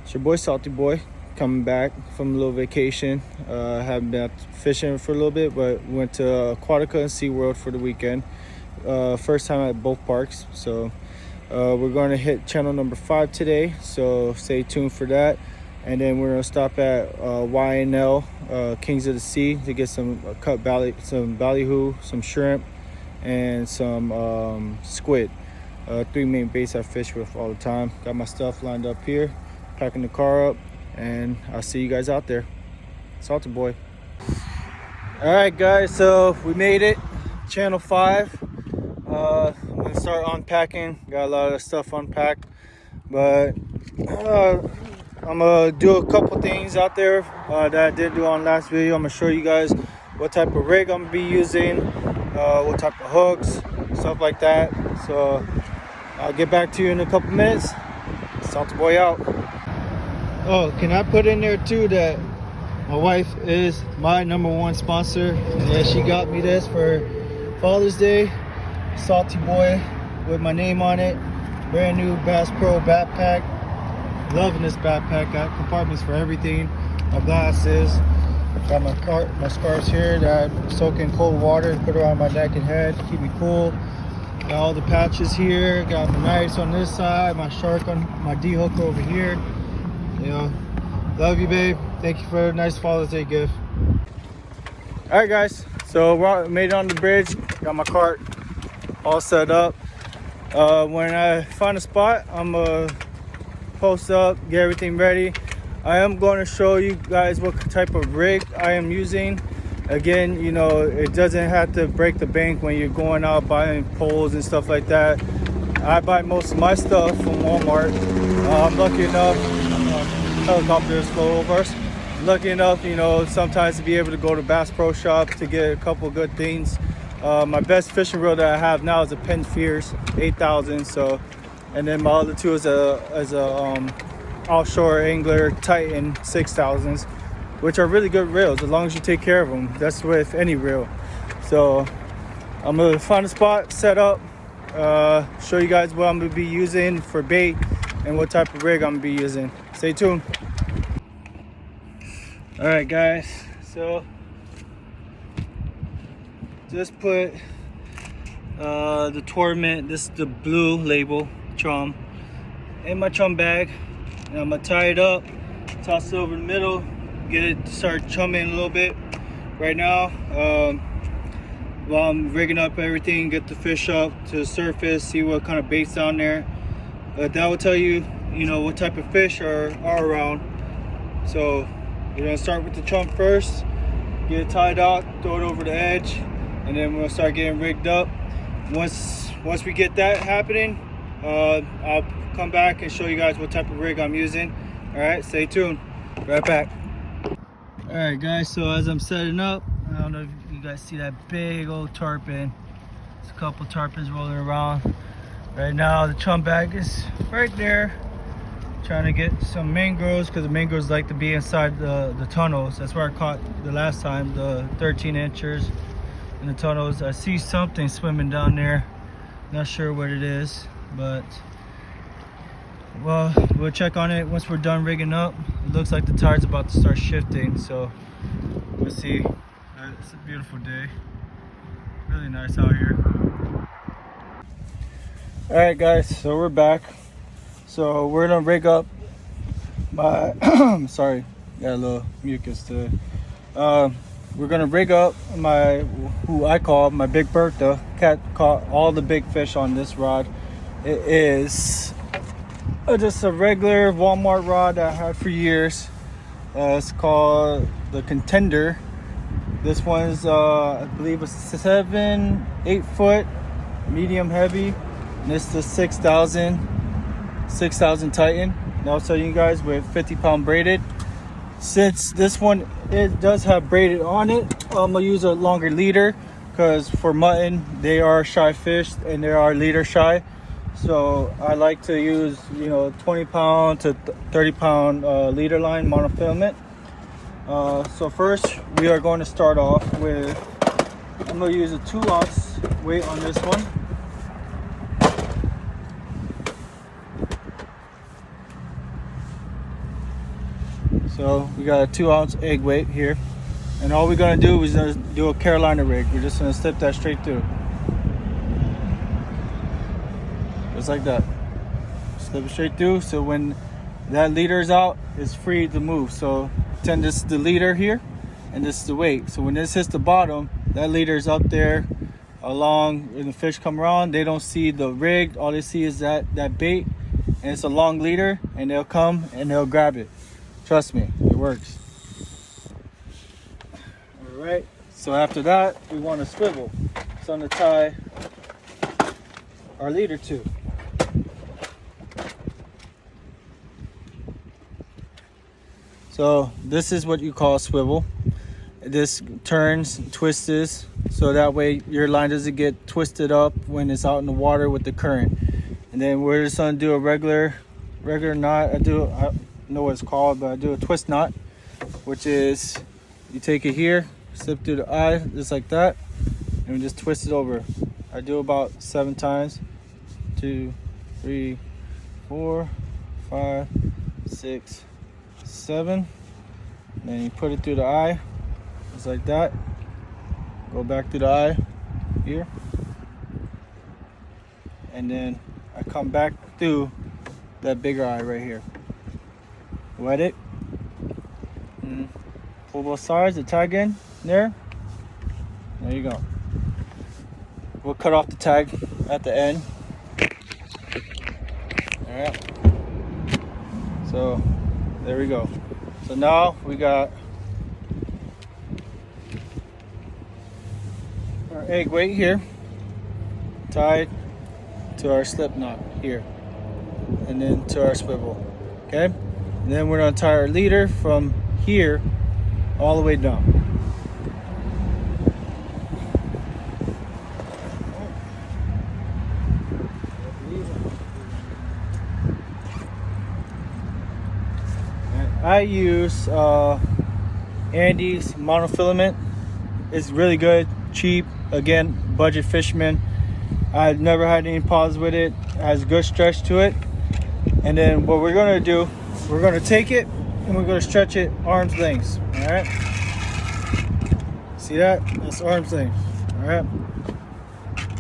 It's your boy Salty Boy coming back from a little vacation. Haven't been out fishing for a little bit, but went to Aquatica and SeaWorld for the weekend. First time at both parks, so we're going to hit channel number 5 today, so stay tuned for that. And then we're going to stop at YNL, Kings of the Sea, to get some ballyhoo, some shrimp, and some squid. 3 main baits I fish with all the time. Got my stuff lined up here, packing the car up, and I'll see you guys out there. Salty Boy. All right, guys, so we made it, channel 5. I'm gonna start unpacking. Got a lot of stuff unpacked, but I'm gonna do a couple things out there that I did do on last video. I'm gonna show you guys what type of rig I'm gonna be using, what type of hooks, stuff like that. So I'll get back to you in a couple minutes. Salty Boy out. Oh, can I put in there too that my wife is my #1 sponsor? Yeah, she got me this for Father's Day. Salty Boy with my name on it. Brand new Bass Pro backpack. Loving this backpack. Got compartments for everything. My glasses. Got my scarves here that I soak in cold water and put around my neck and head to keep me cool. Got all the patches here. Got my knives on this side. My shark on my D-hook over here. You know, love you, babe. Thank you for a nice Father's Day gift. All right, guys. So we made it on the bridge. Got my cart all set up. When I find a spot, I'm gonna post up, get everything ready. I am going to show you guys what type of rig I am using. Again, you know, it doesn't have to break the bank when you're going out buying poles and stuff like that. I buy most of my stuff from Walmart. I'm lucky enough, helicopter is slow over us. Lucky enough, you know, sometimes to be able to go to Bass Pro Shop to get a couple good things. My best fishing reel that I have now is a Penn Fierce 8000. So, and then my other two is a offshore angler Titan 6000s, which are really good reels as long as you take care of them. That's with any reel. So I'm gonna find a spot, set up, show you guys what I'm gonna be using for bait and what type of rig I'm gonna be using. Stay tuned. All right, guys, so just put the Torment, this is the blue label chum, in my chum bag, and I'm gonna tie it up, toss it over the middle, get it to start chumming a little bit. Right now, while I'm rigging up everything, get the fish up to the surface, see what kind of bait's on there. That will tell you, you know, what type of fish are around. So we're gonna start with the chum first, get it tied out, throw it over the edge, and then we'll start getting rigged up. Once we get that happening, I'll come back and show you guys what type of rig I'm using. All right, stay tuned. Right back. All right, guys, so as I'm setting up, I don't know if you guys see that big old tarpon. There's a couple tarpons rolling around. Right now, the chum bag is right there. Trying to get some mangroves, because the mangroves like to be inside the tunnels. That's where I caught the last time, the 13 inchers in the tunnels. I see something swimming down there. Not sure what it is, but well, we'll check on it once we're done rigging up. It looks like the tide's about to start shifting, so we'll see. It's a beautiful day. Really nice out here. All right, guys, so we're back. So we're gonna rig up my sorry, got a little mucus today. We're gonna rig up my, who I call my Big Bertha. Cat caught all the big fish on this rod. It is just a regular Walmart rod that I had for years. It's called the Contender. This one's I believe a 7-8 foot medium heavy, and it's the 6000 Titan. And I'll tell you guys with 50-pound braided. Since this one, it does have braided on it, I'm gonna use a longer leader, because for mutton they are shy fish and they are leader shy. So I like to use, you know, 20-pound to 30-pound leader line monofilament. So first we are going to start off with, I'm going to use a 2-ounce weight on this one. So we got a 2-ounce egg weight here. And all we're gonna do is do a Carolina rig. We're just gonna slip that straight through. Just like that. Slip it straight through, so when that leader is out, it's free to move. So pretend this is the leader here, and this is the weight. So when this hits the bottom, that leader is up there along, when the fish come around, they don't see the rig. All they see is that bait, and it's a long leader, and they'll come and they'll grab it. Trust me, it works. All right, so after that, we want to swivel. So I'm gonna tie our leader to. So this is what you call a swivel. This turns, twists, so that way your line doesn't get twisted up when it's out in the water with the current. And then we're just gonna do a regular knot. I don't know what it's called, but I do a twist knot, which is you take it here, slip through the eye, just like that, and we just twist it over. I do about 7 times. 2, 3, 4, 5, 6, 7. And then you put it through the eye, just like that. Go back through the eye here, and then I come back through that bigger eye right here. Wet it, and pull both sides, the tag in there. There you go. We'll cut off the tag at the end. All right. So there we go. So now we got our egg weight here tied to our slip knot here, and then to our swivel. Okay, and then we're gonna tie our leader from here all the way down. I use Andy's monofilament. It's really good, cheap. Again, budget fisherman. I've never had any problems with it. It has good stretch to it. And then what we're gonna do, we're gonna take it and we're gonna stretch it arm's length. All right. See that? That's arm's length. All right.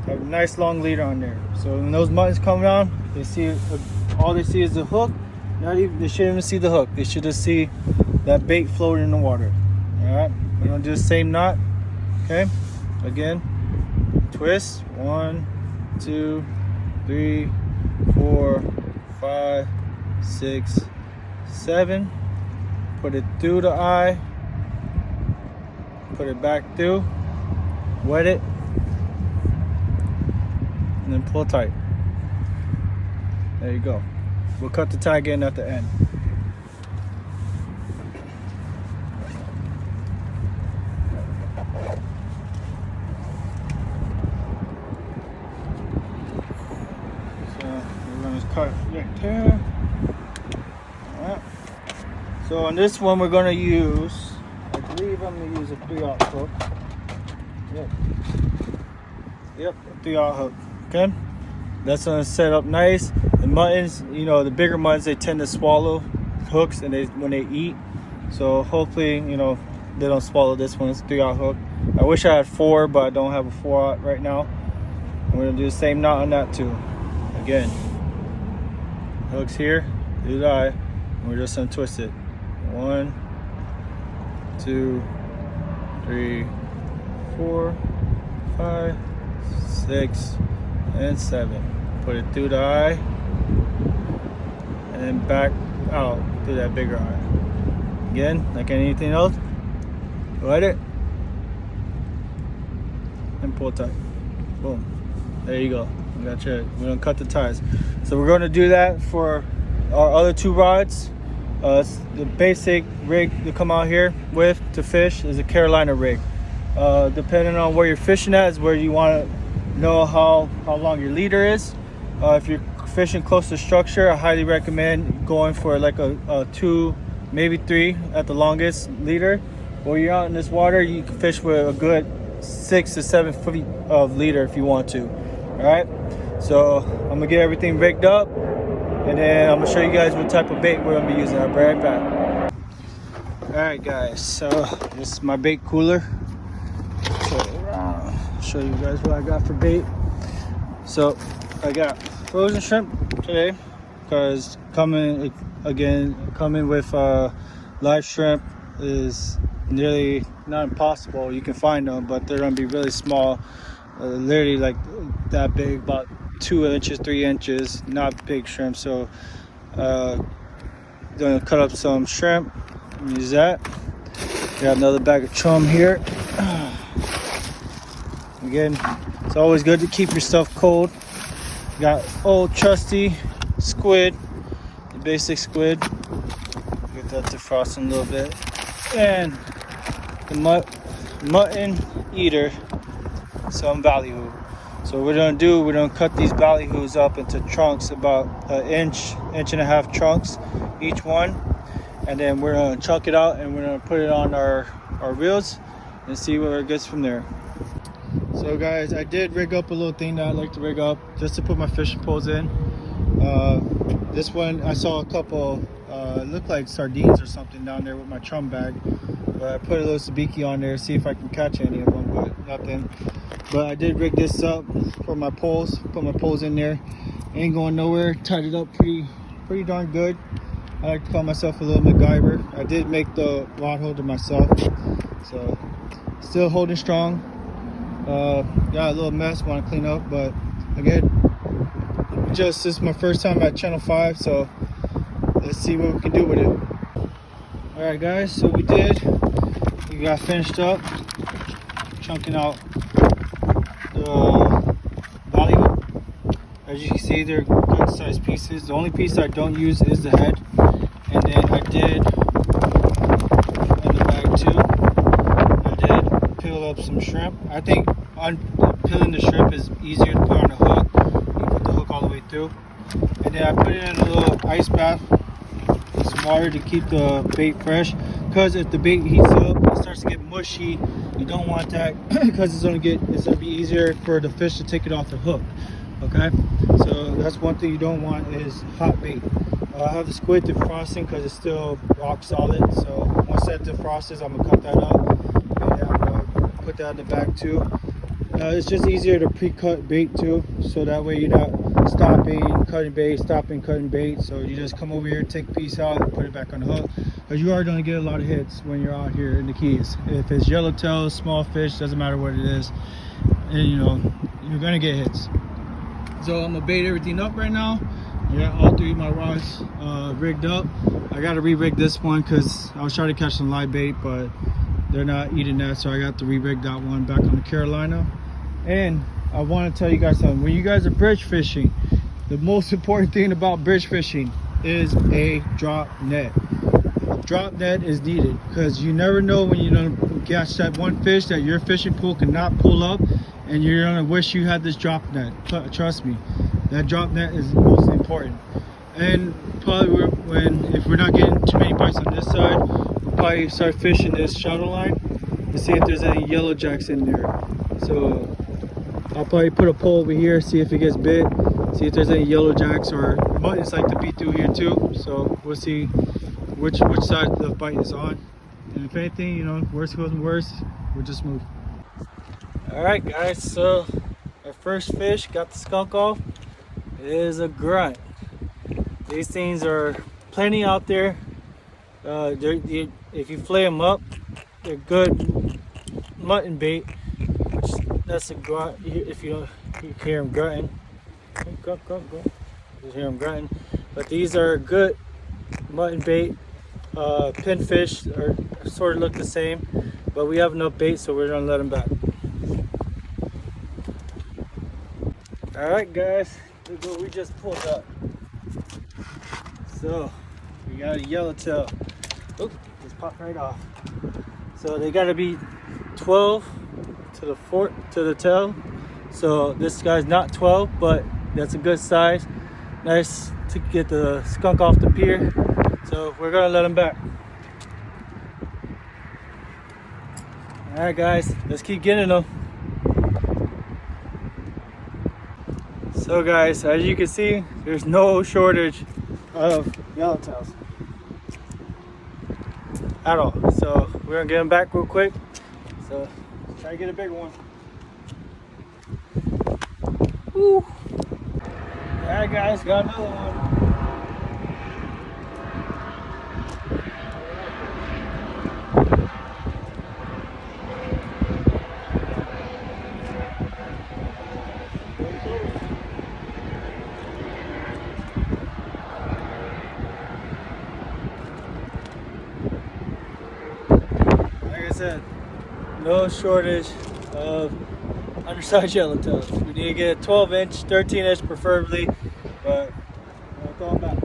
Have a nice long leader on there. So when those muttons come down, they see all they see is the hook. They shouldn't even see the hook. They should just see that bait floating in the water. All right. We're gonna do the same knot. Okay. Again. Twist. 1, 2, 3, 4, 5, 6, 7. Put it through the eye. Put it back through. Wet it. And then pull tight. There you go. We'll cut the tag in at the end. So we're gonna cut right there. All right. So on this one we're gonna use, I believe I'm gonna use a 3/0 hook. Yep, a 3/0 hook. Okay. That's gonna set up nice. The muttons, you know, the bigger muttons, they tend to swallow hooks and when they eat. So hopefully, you know, they don't swallow this one. It's a 3/0 hook. I wish I had 4, but I don't have a 4/0 right now. And we're gonna do the same knot on that too. Again, hooks here, through the eye, and we're just gonna twist it. 1, 2, 3, 4, 5, 6, and 7. Put it through the eye, and then back out through that bigger eye. Again, like anything else, let it and pull tight. Boom. There you go. We're gonna cut the ties. So we're gonna do that for our other 2 rods. The basic rig to come out here with to fish is a Carolina rig. Depending on where you're fishing at is where you want to know how long your leader is. If you're fishing close to structure, I highly recommend going for like a 2, maybe 3 at the longest leader. While you're out in this water, you can fish with a good 6 to 7 feet of leader if you want to. All right. So I'm gonna get everything rigged up, and then I'm gonna show you guys what type of bait we're gonna be using. I'll be right back. Alright guys, so this is my bait cooler. So show you guys what I got for bait. So I got frozen shrimp today because coming with live shrimp is nearly not impossible. You can find them, but they're gonna be really small, literally like that big, about 2 inches, 3 inches, not big shrimp. So gonna cut up some shrimp, use that. Got another bag of chum here. Again, it's always good to keep your stuff cold. Got old trusty squid, the basic squid. Get that defrosting a little bit. And the mutton eater, some ballyhoo. So what we're gonna do, we're gonna cut these ballyhoos up into chunks, about an inch and a half chunks each one. And then we're gonna chunk it out and we're gonna put it on our reels and see where it gets from there. So guys, I did rig up a little thing that I like to rig up just to put my fishing poles in. This one, I saw a couple, look like sardines or something down there with my chum bag. But I put a little sabiki on there, see if I can catch any of them, but nothing. But I did rig this up for my poles, put my poles in there. Ain't going nowhere, tied it up pretty darn good. I like to call myself a little MacGyver. I did make the rod holder myself, so still holding strong. Got a little mess, want to clean up, but again, this is my first time at Channel 5, so let's see what we can do with it. All right, guys, so we got finished up chunking out the ballyhoo. As you can see, they're good sized pieces. The only piece I don't use is the head, and then I did in the bag too. I did peel up some shrimp. I think peeling the shrimp is easier to put on a hook. You put the hook all the way through, and then I put it in a little ice bath with some water to keep the bait fresh. Because if the bait heats up, it starts to get mushy. You don't want that because it's gonna be easier for the fish to take it off the hook. Okay, so that's one thing you don't want is hot bait. I have the squid defrosting because it's still rock solid. So once that defrosts, I'm gonna cut that up and I'm gonna put that in the bag too. It's just easier to pre-cut bait too, so that way you're not stopping, cutting bait. So you just come over here, take a piece out, and put it back on the hook. Because you are going to get a lot of hits when you're out here in the Keys. If it's yellowtail, small fish, doesn't matter what it is, and you know you're going to get hits. So I'm gonna bait everything up right now. Yeah, all 3 of my rods rigged up. I got to re-rig this one because I was trying to catch some live bait, but they're not eating that, so I got to re-rig that one back on the Carolina. And I want to tell you guys something. When you guys are bridge fishing, the most important thing about bridge fishing is a drop net. Drop net is needed because you never know when you're gonna catch that one fish that your fishing pool cannot pull up, and you're gonna wish you had this drop net. Trust me, that drop net is most important. And probably if we're not getting too many bites on this side, we'll probably start fishing this shadow line to see if there's any yellow jacks in there. So I'll probably put a pole over here, see if it gets bit, see if there's any yellow jacks, or buttons like to be through here too. So we'll see which side the bite is on. And if anything, you know, worst goes worse, we'll just move. All right, guys. So our first fish got the skunk off. It is a grunt. These things are plenty out there. If you flay them up, they're good mutton bait. That's a grunt. If you hear them grunting, grunt. You hear them grunting. But these are good mutton bait. Pinfish are sort of look the same, but we have enough bait, so we're gonna let them back. All right, guys, look what we just pulled up. So we got a yellowtail. Oop, just popped right off. So they gotta be 12 to the tail. So this guy's not 12, but that's a good size. Nice to get the skunk off the pier. So we're gonna let him back. All right, guys, let's keep getting them. So guys, as you can see, there's no shortage of yellowtails. at all. So we're gonna get them back real quick. So try to get a bigger one. Woo. All right, guys, got another one. Like I said, no shortage of undersized yellowtails. We need to get a 12-inch, 13-inch preferably, but we'll throw them back.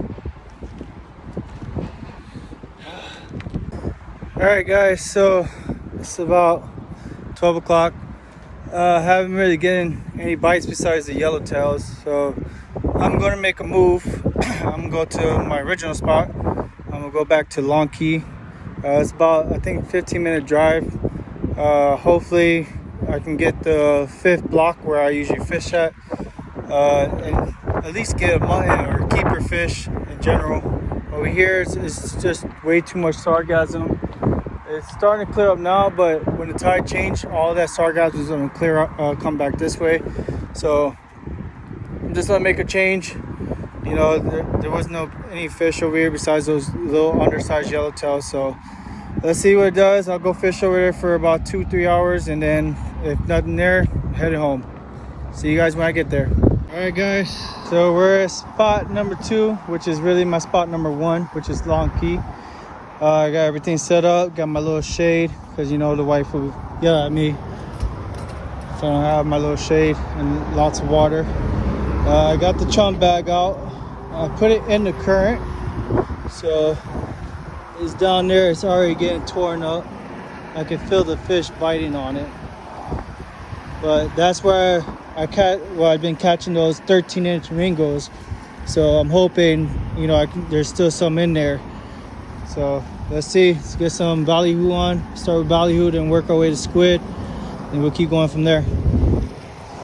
All right, guys, so it's about 12 o'clock. Haven't really getting any bites besides the yellowtails, so I'm gonna make a move. I'm gonna go to my original spot. I'm gonna go back to Long Key. It's about, I think, 15-minute drive. Hopefully I can get the 5th block where I usually fish at, and at least get a mutton or keeper fish in general. Over here it's just way too much sargassum. It's starting to clear up now, but when the tide changed, all that sargassum is going to come back this way. So I'm just going to make a change. You know, there was any fish over here besides those little undersized yellowtails. So let's see what it does. I'll go fish over there for about 2-3 hours, and then if nothing there, headed home. See you guys when I get there. All right, guys. So we're at spot number 2, which is really my spot number 1, which is Long Key. I got everything set up. Got my little shade because you know the wife will yell at me. So I have my little shade and lots of water. I got the chum bag out. I put it in the current, so it's down there. It's already getting torn up. I can feel the fish biting on it. But that's where I've been catching those 13-inch ringos. So I'm hoping, you know, there's still some in there. So let's see. Let's get some ballyhoo on. Start with ballyhoo, then work our way to squid, and we'll keep going from there.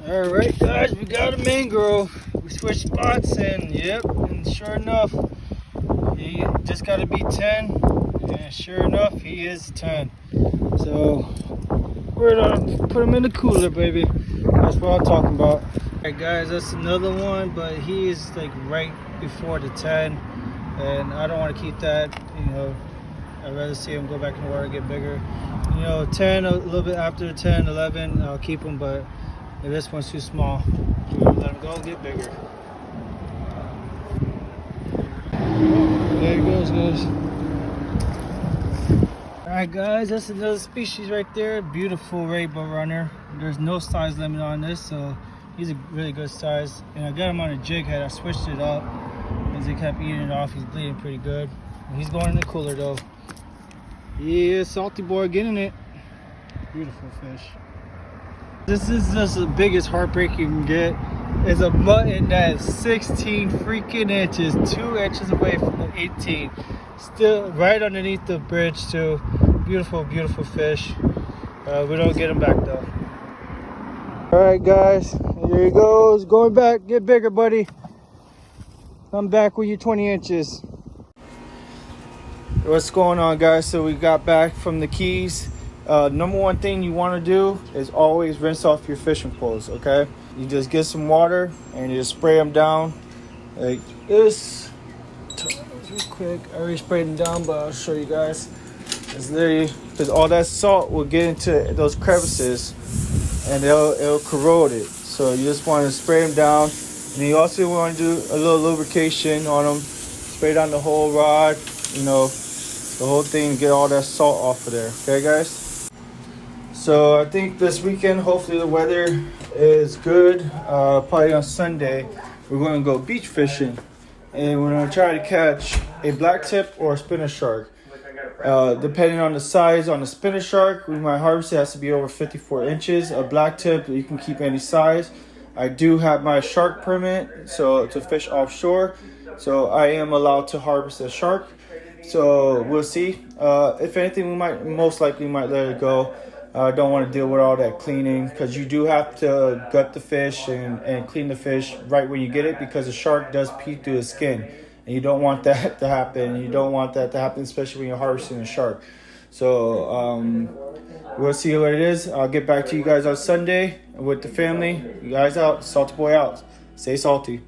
All right, guys, we got a mangrove. We switched spots, and yep, and sure enough, he just got to be 10, and sure enough, he is 10. So we're gonna put him in the cooler, baby. That's what I'm talking about. All right, guys, that's another one, but he is like right before the 10, and I don't want to keep that. You know, I'd rather see him go back in the water, get bigger. You know, 10, a little bit after 10, 11, I'll keep him, but if this one's too small, let him go and get bigger. There he goes, guys. Alright, guys, that's another species right there. Beautiful rainbow runner. There's no size limit on this, so he's a really good size. And I got him on a jig head. I switched it up as he kept eating it off. He's bleeding pretty good. And he's going in the cooler though. Yeah, salty boy getting it. Beautiful fish. This is just the biggest heartbreak you can get. Is a mutton that is 16 freaking inches, 2 inches away from the 18. Still right underneath the bridge too. Beautiful, beautiful fish. We don't get him back though. All right, guys, here he goes. Going back. Get bigger, buddy. Come back with your 20 inches. What's going on, guys? So we got back from the Keys. Number one thing you want to do is always rinse off your fishing poles, okay? You just get some water and you just spray them down like this. Real quick, I already sprayed them down, but I'll show you guys. It's literally because all that salt will get into those crevices and it'll corrode it. So you just want to spray them down, and you also want to do a little lubrication on them. Spray down the whole rod, you know, the whole thing, get all that salt off of there. Okay, guys? So I think this weekend, hopefully the weather is good. Probably on Sunday, we're going to go beach fishing, and we're going to try to catch a black tip or a spinner shark. Depending on the size on the spinner shark, my harvest has to be over 54 inches. A black tip, you can keep any size. I do have my shark permit, so to fish offshore, so I am allowed to harvest a shark. So we'll see. If anything, we most likely might let it go. I don't want to deal with all that cleaning, because you do have to gut the fish and clean the fish right when you get it, because the shark does pee through the skin. and you don't want that to happen. You don't want that to happen, especially when you're harvesting a shark. So we'll see what it is. I'll get back to you guys on Sunday with the family. You guys out. Salty Boy out. Stay salty.